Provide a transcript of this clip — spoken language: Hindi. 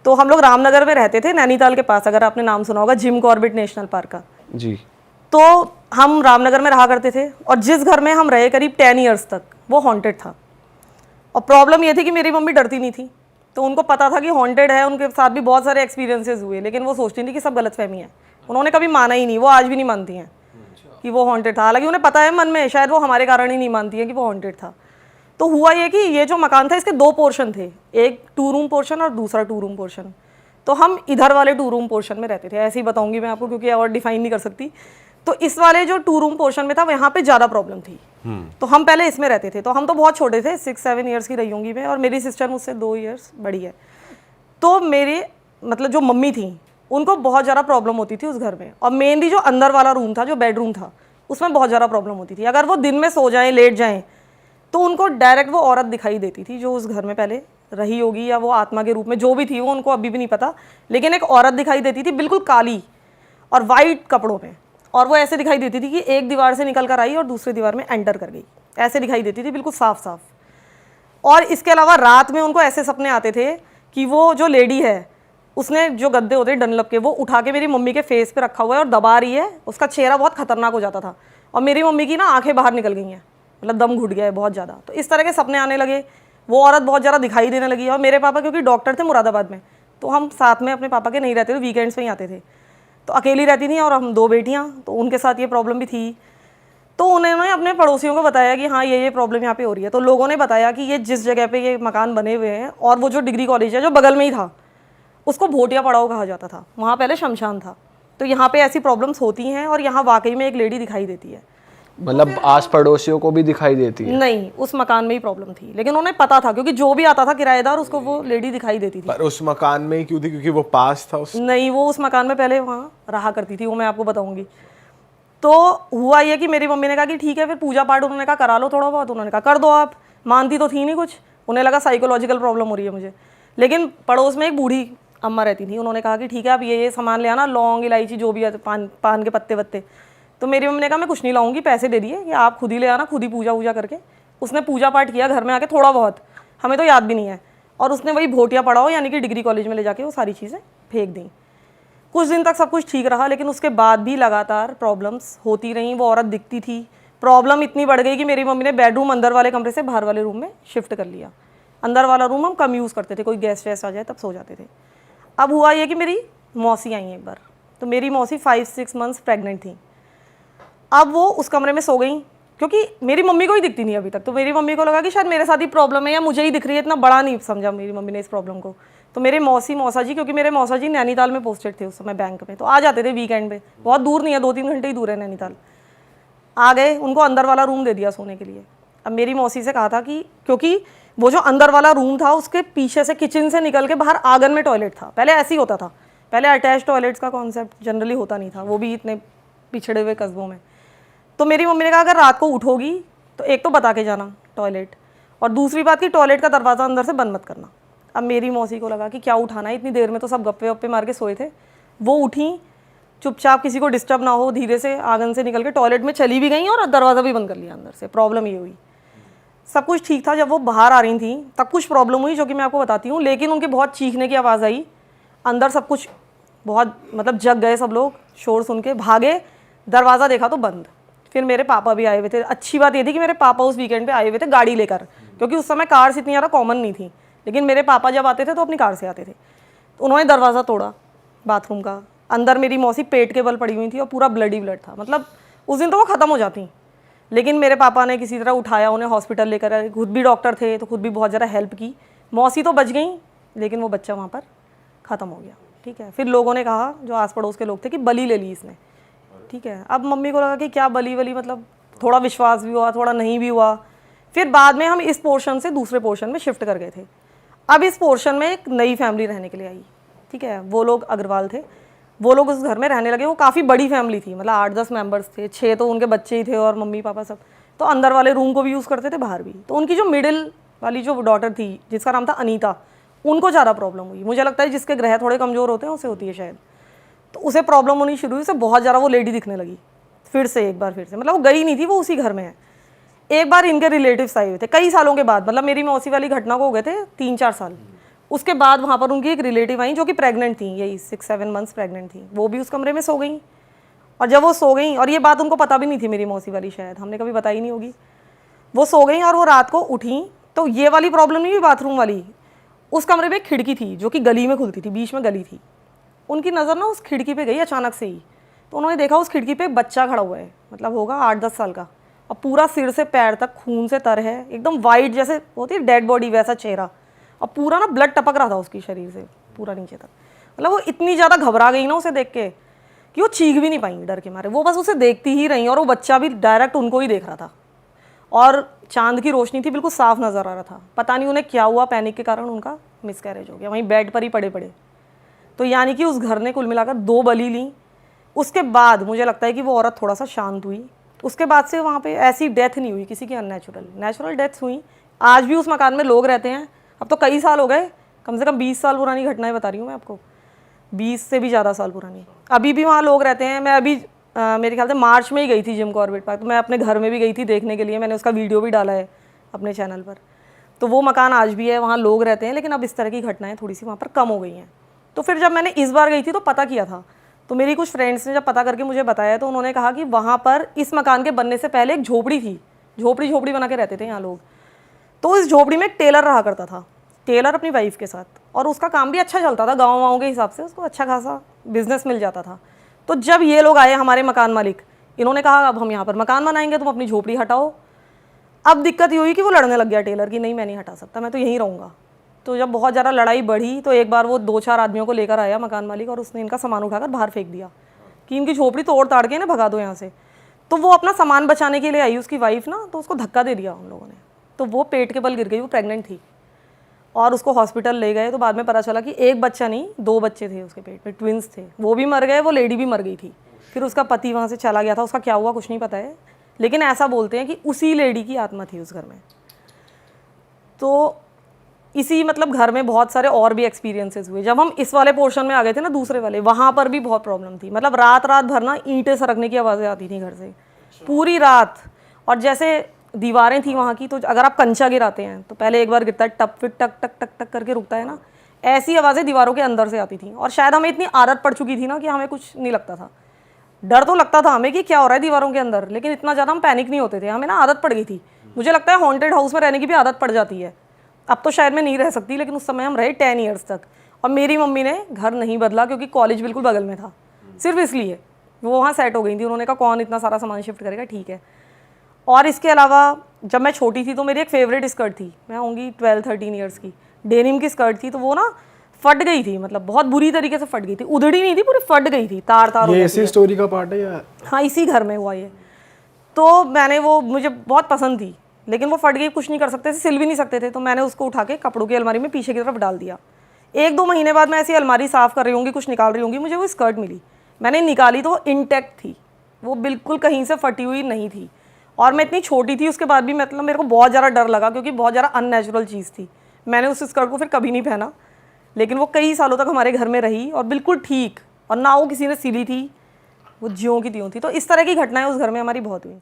तो हम लोग रामनगर में रहते थे, नैनीताल के पास, अगर आपने नाम सुना होगा जिम कॉर्बेट नेशनल पार्क का जी। तो हम रामनगर में रहा करते थे और जिस घर में हम रहे करीब 10 ईयर्स तक वो हॉन्टेड था। और प्रॉब्लम ये थी कि मेरी मम्मी डरती नहीं थी, तो उनको पता था कि हॉन्टेड है, उनके साथ भी बहुत सारे एक्सपीरियंसेस हुए, लेकिन वो सोचती थी कि सब गलतफहमी है। उन्होंने कभी माना ही नहीं, वो आज भी नहीं मानती हैं कि वो हॉन्टेड था, हालांकि उन्हें पता है मन में शायद वो हमारे कारण ही नहीं मानती है कि वो हॉन्टेड था। तो हुआ ये कि ये जो मकान था इसके 2 पोर्शन थे, एक 2 रूम पोर्शन और दूसरा 2 रूम पोर्शन। तो हम इधर वाले 2 रूम पोर्शन में रहते थे, ऐसे ही बताऊंगी मैं आपको क्योंकि और डिफाइन नहीं कर सकती। तो इस वाले जो 2 रूम पोर्शन में था वहाँ पे ज़्यादा प्रॉब्लम थी, तो हम पहले इसमें रहते थे। तो हम तो बहुत छोटे थे, 6-7 ईयर्स की रही होंगी मैं, और मेरी सिस्टर मुझसे 2 ईयर्स बड़ी है। तो मेरे मतलब जो मम्मी थी उनको बहुत ज़्यादा प्रॉब्लम होती थी उस घर में, और मेनली जो अंदर वाला रूम था, जो बेडरूम था, उसमें बहुत ज़्यादा प्रॉब्लम होती थी। अगर वो दिन में सो जाएं, लेट जाएं, तो उनको डायरेक्ट वो औरत दिखाई देती थी जो उस घर में पहले रही होगी, या वो आत्मा के रूप में जो भी थी, वो उनको अभी भी नहीं पता, लेकिन एक औरत दिखाई देती थी बिल्कुल काली और वाइट कपड़ों में, और वो ऐसे दिखाई देती थी कि एक दीवार से निकल कर आई और दूसरी दीवार में एंटर कर गई, ऐसे दिखाई देती थी बिल्कुल साफ साफ। और इसके अलावा रात में उनको ऐसे सपने आते थे कि वो जो लेडी है उसने जो गद्दे होते डनलप के वो उठा के मेरी मम्मी के फेस पे रखा हुआ है और दबा रही है, उसका चेहरा बहुत खतरनाक हो जाता था, और मेरी मम्मी की ना आंखें बाहर निकल गई हैं, मतलब दम घुट गया है बहुत ज़्यादा। तो इस तरह के सपने आने लगे, वो औरत बहुत ज़्यादा दिखाई देने लगी। और मेरे पापा क्योंकि डॉक्टर थे मुरादाबाद में, तो हम साथ में अपने पापा के नहीं रहते थे, वीकेंड्स में ही आते थे। तो अकेली रहती थी और हम 2 बेटियाँ, तो उनके साथ ये प्रॉब्लम भी थी। तो उन्होंने अपने पड़ोसियों को बताया कि हाँ ये प्रॉब्लम यहाँ पे हो रही है। तो लोगों ने बताया कि ये जिस जगह पे ये मकान बने हुए हैं, और वो जो डिग्री कॉलेज है जो बगल में ही था, उसको भोटिया पड़ाव कहा जाता था, वहाँ पहले शमशान था। तो यहाँ पे ऐसी प्रॉब्लम्स होती हैं, और यहाँ वाकई में एक लेडी दिखाई देती है। मतलब आस पड़ोसियों को भी दिखाई देती है? नहीं, उस मकान में ही प्रॉब्लम थी, लेकिन उन्हें पता था क्योंकि जो भी आता था किराएदार उसको वो लेडी दिखाई देती थी। पर उस मकान में ही क्यों थी? क्योंकि वो पास था उस... नहीं, वो उस मकान में पहले वहाँ रहा करती थी, वो मैं आपको बताऊंगी। तो हुआ ये कि मेरी मम्मी ने कहा कि ठीक है फिर पूजा पाठ, उन्होंने कहा करा लो थोड़ा बहुत, उन्होंने कहा कर दो आप। मानती तो थी नहीं कुछ, उन्हें लगा साइकोलॉजिकल प्रॉब्लम हो रही है मुझे। लेकिन पड़ोस में एक बूढ़ी अम्मा रहती थी, उन्होंने कहा कि ठीक है आप ये सामान ले आना, लौंग इलायची जो भी है, पान के पत्ते वत्ते। तो मेरी मम्मी ने कहा मैं कुछ नहीं लाऊंगी, पैसे दे दिए कि आप खुद ही ले आना, खुद ही पूजा वूजा करके। उसने पूजा पाठ किया घर में आके थोड़ा बहुत, हमें तो याद भी नहीं है, और उसने वही भोटिया पड़ाओ यानी कि डिग्री कॉलेज में ले जाके वो सारी चीज़ें फेंक दी। कुछ दिन तक सब कुछ ठीक रहा, लेकिन उसके बाद भी लगातार प्रॉब्लम्स होती रहीं। वो औरत दिखती थी, प्रॉब्लम इतनी बढ़ गई कि मेरी मम्मी ने बेडरूम अंदर वाले कमरे से बाहर वाले रूम में शिफ्ट कर लिया। अंदर वाला रूम हम कम यूज़ करते थे, कोई गेस्ट वेस्ट आ जाए तब सो जाते थे। अब हुआ ये कि मेरी मौसी आई एक बार, तो मेरी मौसी 5-6 मंथ्स प्रेग्नेंट थी। अब वो उस कमरे में सो गई, क्योंकि मेरी मम्मी को ही दिखती नहीं अभी तक, तो मेरी मम्मी को लगा कि शायद मेरे साथ ही प्रॉब्लम है या मुझे ही दिख रही है, इतना बड़ा नहीं समझा मेरी मम्मी ने इस प्रॉब्लम को। तो मेरे मौसा जी, क्योंकि मेरे मौसा जी नैनीताल में पोस्टेड थे उस समय बैंक में, तो आ जाते थे वीकेंड में, बहुत दूर नहीं है, 2-3 घंटे ही दूर है नैनीताल। आ गए, उनको अंदर वाला रूम दे दिया सोने के लिए। अब मेरी मौसी से कहा था कि क्योंकि वो जो अंदर वाला रूम था उसके पीछे से किचन से निकल के बाहर आंगन में टॉयलेट था, पहले ऐसे ही होता था, पहले अटैच टॉयलेट्स का कॉन्सेप्ट जनरली होता नहीं था, वो भी इतने पिछड़े हुए कस्बों में। तो मेरी मम्मी ने कहा अगर रात को उठोगी तो एक तो बता के जाना टॉयलेट, और दूसरी बात कि टॉयलेट का दरवाज़ा अंदर से बंद मत करना। अब मेरी मौसी को लगा कि क्या उठाना है, इतनी देर में तो सब गप्पे वप्पे मार के सोए थे। वो उठी चुपचाप, किसी को डिस्टर्ब ना हो, धीरे से आंगन से निकल के टॉयलेट में चली भी गई और दरवाज़ा भी बंद कर लिया अंदर से। प्रॉब्लम ये हुई, सब कुछ ठीक था। जब वो बाहर आ रही थी तब कुछ प्रॉब्लम हुई जो कि मैं आपको बताती हूँ, लेकिन उनके बहुत चीखने की आवाज़ आई अंदर, सब कुछ बहुत मतलब जग गए सब लोग, शोर सुन के भागे, दरवाज़ा देखा तो बंद। फिर मेरे पापा भी आए हुए थे। अच्छी बात ये थी कि मेरे पापा उस वीकेंड पे आए हुए थे गाड़ी लेकर, क्योंकि उस समय कार्स इतनी ज़्यादा कॉमन नहीं थी, लेकिन मेरे पापा जब आते थे तो अपनी कार से आते थे। तो उन्होंने दरवाज़ा तोड़ा बाथरूम का, अंदर मेरी मौसी पेट के बल पड़ी हुई थी और पूरा ब्लड ही ब्लड था, मतलब उस दिन तो वो ख़त्म हो जाती। लेकिन मेरे पापा ने किसी तरह उठाया, उन्हें हॉस्पिटल लेकर आए, खुद भी डॉक्टर थे तो खुद भी बहुत ज़्यादा हेल्प की। मौसी तो बच गई, लेकिन वो बच्चा वहाँ पर ख़त्म हो गया। ठीक है, फिर लोगों ने कहा, जो आस पड़ोस के लोग थे, कि बलि ले ली इसने। ठीक है, अब मम्मी को लगा कि क्या बली वली, मतलब थोड़ा विश्वास भी हुआ, थोड़ा नहीं भी हुआ। फिर बाद में हम इस पोर्शन से दूसरे पोर्शन में शिफ्ट कर गए थे। अब इस पोर्शन में एक नई फैमिली रहने के लिए आई। ठीक है, वो लोग अग्रवाल थे, वो लोग उस घर में रहने लगे। वो काफ़ी बड़ी फैमिली थी, मतलब 8-10 मेंबर्स थे, 6 तो उनके बच्चे ही थे और मम्मी पापा सब। तो अंदर वाले रूम को भी यूज़ करते थे, बाहर भी। तो उनकी जो मिडिल वाली जो डॉटर थी, जिसका नाम था अनीता, उनको ज़्यादा प्रॉब्लम हुई। मुझे लगता है जिसके ग्रह थोड़े कमज़ोर होते हैं उसे होती है शायद। तो उसे प्रॉब्लम होनी शुरू हुई, उसे बहुत ज़्यादा वो लेडी दिखने लगी फिर से, एक बार फिर से, मतलब वो गई नहीं थी, वो उसी घर में है। एक बार इनके रिलेटिव्स आए हुए थे कई सालों के बाद, मतलब मेरी मौसी वाली घटना को हो गए थे 3-4 साल। उसके बाद वहाँ पर उनकी एक रिलेटिव आई जो कि प्रेग्नेंट थी, यही 6-7 मंथ्स प्रेग्नेंट थी, वो भी उस कमरे में सो गई। और जब वो सो गई, और ये बात उनको पता भी नहीं थी, मेरी मौसी वाली, शायद हमने कभी बताई नहीं होगी, वो सो गई और वो रात को उठी तो ये वाली प्रॉब्लम नहीं हुई बाथरूम वाली, उस कमरे में एक खिड़की थी जो कि गली में खुलती थी, बीच में गली थी। उनकी नज़र ना उस खिड़की पे गई अचानक से ही, तो उन्होंने देखा उस खिड़की पे एक बच्चा खड़ा हुआ है, मतलब होगा 8-10 साल का, और पूरा सिर से पैर तक खून से तर है, एकदम वाइट जैसे होती है डेड बॉडी वैसा चेहरा, और पूरा ना ब्लड टपक रहा था उसकी शरीर से पूरा नीचे तक। मतलब वो इतनी ज़्यादा घबरा गई ना उसे देख के कि वो चीख भी नहीं पाई डर के मारे, वो बस उसे देखती ही रही, और वो बच्चा भी डायरेक्ट उनको ही देख रहा था, और चांद की रोशनी थी, बिल्कुल साफ नज़र आ रहा था। पता नहीं उन्हें क्या हुआ, पैनिक के कारण उनका मिसकैरेज हो गया, वहीं बेड पर ही पड़े पड़े। तो यानी कि उस घर ने कुल मिलाकर 2 बलि ली। उसके बाद मुझे लगता है कि वो औरत थोड़ा सा शांत हुई, उसके बाद से वहाँ पे ऐसी डेथ नहीं हुई किसी की अननेचुरल, नेचुरल डेथ्स हुई। आज भी उस मकान में लोग रहते हैं, अब तो कई साल हो गए, कम से कम 20 साल पुरानी घटनाएं बता रही हूँ मैं आपको, 20 से भी ज़्यादा साल पुरानी। अभी भी वहाँ लोग रहते हैं। मैं अभी मेरे ख्याल से मार्च में ही गई थी जिम कॉर्बेट पार्क, तो मैं अपने घर में भी गई थी देखने के लिए, मैंने उसका वीडियो भी डाला है अपने चैनल पर। तो वो मकान आज भी है, वहाँ लोग रहते हैं, लेकिन अब इस तरह की घटनाएं थोड़ी सी वहाँ पर कम हो गई हैं। तो फिर जब मैंने इस बार गई थी तो पता किया था, तो मेरी कुछ फ्रेंड्स ने जब पता करके मुझे बताया, तो उन्होंने कहा कि वहाँ पर इस मकान के बनने से पहले एक झोपड़ी थी, झोपड़ी बना के रहते थे यहाँ लोग। तो इस झोपड़ी में एक टेलर रहा करता था, टेलर अपनी वाइफ के साथ, और उसका काम भी अच्छा चलता था, गाँव के हिसाब से उसको अच्छा खासा बिजनेस मिल जाता था। तो जब ये लोग आए हमारे मकान मालिक, इन्होंने कहा अब हम यहाँ पर मकान बनाएंगे, तुम अपनी झोपड़ी हटाओ। अब दिक्कत ये हुई कि वो लड़ने लग गया टेलर कि नहीं मैं नहीं हटा सकता, मैं तो यहीं रहूँगा। तो जब बहुत ज़्यादा लड़ाई बढ़ी तो एक बार वो 2-4 आदमियों को लेकर आया मकान मालिक, और उसने इनका सामान उठाकर बाहर फेंक दिया कि इनकी झोपड़ी तोड़ ताड़ के ना भगा दो यहाँ से। तो वो अपना सामान बचाने के लिए आई उसकी वाइफ ना, तो उसको धक्का दे दिया उन लोगों ने, तो वो पेट के बल गिर गई, वो प्रेग्नेंट थी, और उसको हॉस्पिटल ले गए। तो बाद में पता चला कि एक बच्चा नहीं 2 बच्चे थे उसके पेट में, ट्विंस थे, वो भी मर गए, वो लेडी भी मर गई थी। फिर उसका पति वहाँ से चला गया था, उसका क्या हुआ कुछ नहीं पता है, लेकिन ऐसा बोलते हैं कि उसी लेडी की आत्मा थी उस घर में। तो इसी मतलब घर में बहुत सारे और भी एक्सपीरियंसेस हुए। जब हम इस वाले पोर्शन में आ गए थे ना, दूसरे वाले, वहाँ पर भी बहुत प्रॉब्लम थी। मतलब रात भर ना ईंटें सरकने की आवाज़ें आती थी घर से पूरी रात, और जैसे दीवारें थी वहाँ की, तो अगर आप कंचा गिराते हैं तो पहले एक बार गिरता है टप, फिर टक टक टक टक करके रुकता है ना, ऐसी आवाज़ें दीवारों के अंदर से आती थी। और शायद हमें इतनी आदत पड़ चुकी थी ना कि हमें कुछ नहीं लगता था, डर तो लगता था हमें कि क्या हो रहा है दीवारों के अंदर, लेकिन इतना ज़्यादा हम पैनिक नहीं होते थे, हमें ना आदत पड़ गई थी। मुझे लगता है हॉन्टेड हाउस में रहने की भी आदत पड़ जाती है। अब तो शायद मैं नहीं रह सकती, लेकिन उस समय हम रहे 10 ईयर्स तक। और मेरी मम्मी ने घर नहीं बदला क्योंकि कॉलेज बिल्कुल बगल में था, सिर्फ इसलिए वो वहाँ सेट हो गई थी। उन्होंने कहा कौन इतना सारा सामान शिफ्ट करेगा, ठीक है। और इसके अलावा जब मैं छोटी थी तो मेरी एक फेवरेट स्कर्ट थी, मैं होंगी 12-13 ईयर्स की, डेनिम की स्कर्ट थी, तो वो ना फट गई थी, मतलब बहुत बुरी तरीके से फट गई थी, उधड़ी नहीं थी, पूरी फट गई थी, तार तार हो ये गई इसी थी। स्टोरी का पार्ट है या? हाँ, इसी घर में हुआ ये। तो मैंने वो, मुझे बहुत पसंद थी, लेकिन वो फट गई, कुछ नहीं कर सकते थे, सिल भी नहीं सकते थे, तो मैंने उसको उठा के कपड़ों की अलमारी में पीछे की तरफ डाल दिया। 1-2 महीने बाद मैं ऐसी अलमारी साफ़ कर रही होंगी, कुछ निकाल रही होंगी, मुझे वो स्कर्ट मिली, मैंने निकाली तो वो इंटैक्ट थी, वो बिल्कुल कहीं से फटी हुई नहीं थी। और मैं इतनी छोटी थी, उसके बाद भी मतलब मेरे को बहुत ज़्यादा डर लगा क्योंकि बहुत ज़्यादा अननेचुरल चीज़ थी। मैंने उस स्कर्ट को फिर कभी नहीं पहना, लेकिन वो कई सालों तक हमारे घर में रही और बिल्कुल ठीक, और ना वो किसी ने सिली थी, वो ज्यों की त्यों थी। तो इस तरह की घटनाएं उस घर में हमारी बहुत हुई।